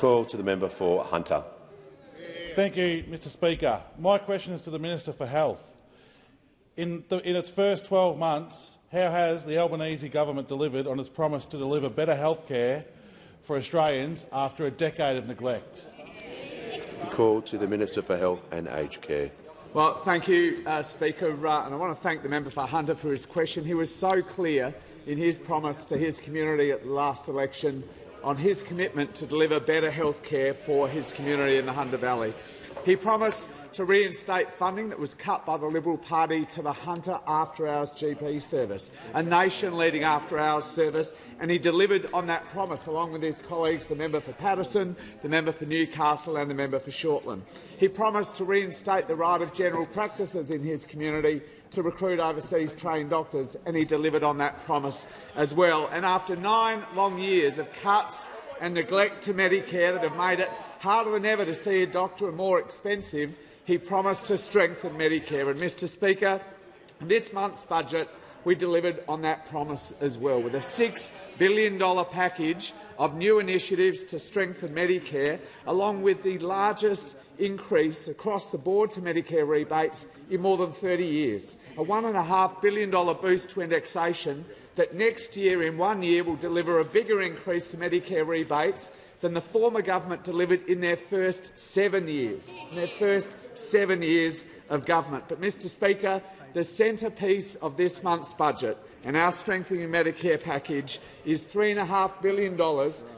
call to the member for Hunter. Thank you, Mr Speaker. My question is to the Minister for Health. In its first 12 months, how has the Albanese government delivered on its promise to deliver better health care for Australians after a decade of neglect? The call to the Minister for Health and Aged Care. Well, thank you, Speaker, and I want to thank the member for Hunter for his question. He was so clear in his promise to his community at the last election on his commitment to deliver better health care for his community in the Hunter Valley. He promised to reinstate funding that was cut by the Liberal Party to the Hunter after-hours GP service, a nation-leading after-hours service, and he delivered on that promise along with his colleagues, the member for Patterson, the member for Newcastle and the member for Shortland. He promised to reinstate the right of general practices in his community to recruit overseas trained doctors, and he delivered on that promise as well. And after 9 long years of cuts and neglect to Medicare that have made it harder than ever to see a doctor and more expensive, he promised to strengthen Medicare. And, Mr Speaker, this month's budget we delivered on that promise as well, with a $6 billion package of new initiatives to strengthen Medicare, along with the largest increase across the board to Medicare rebates in more than 30 years, a $1.5 billion boost to indexation that next year, in 1 year, will deliver a bigger increase to Medicare rebates than the former government delivered in their first 7 years, of government. But, Mr Speaker, the centrepiece of this month's budget and our strengthening Medicare package is $3.5 billion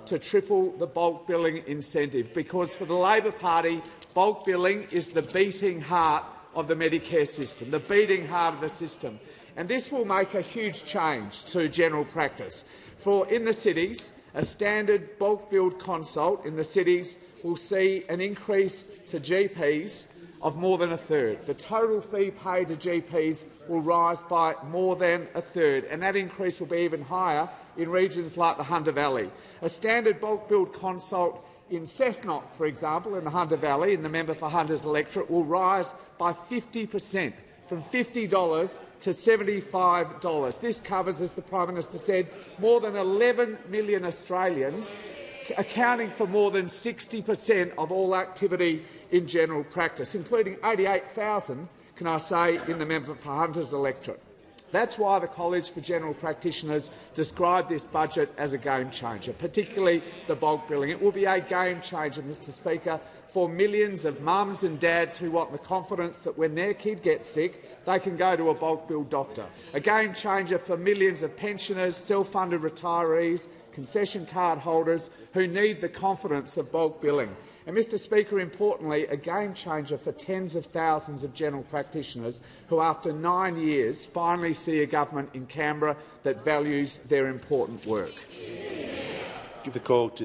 to triple the bulk billing incentive, because for the Labor Party, bulk billing is the beating heart of the Medicare system, the beating heart of the system. And this will make a huge change to general practice. For in the cities, a standard bulk billed consult in the cities will see an increase to GPs of more than a third. The total fee paid to GPs will rise by more than a third, and that increase will be even higher in regions like the Hunter Valley. A standard bulk billed consult in Cessnock, for example, in the Hunter Valley, in the member for Hunter's electorate, will rise by 50%, from $50 to $75. This covers, as the Prime Minister said, more than 11 million Australians, accounting for more than 60% of all activity in general practice, including 88,000, can I say, in the member for Hunter's electorate. That's why the College for General Practitioners described this budget as a game changer, particularly the bulk billing. It will be a game changer, Mr Speaker, for millions of mums and dads who want the confidence that when their kid gets sick, they can go to a bulk billed doctor. A game changer for millions of pensioners, self-funded retirees, concession card holders who need the confidence of bulk billing. And, Mr Speaker, importantly, a game changer for tens of thousands of general practitioners who, after 9 years, finally see a government in Canberra that values their important work. Give the call to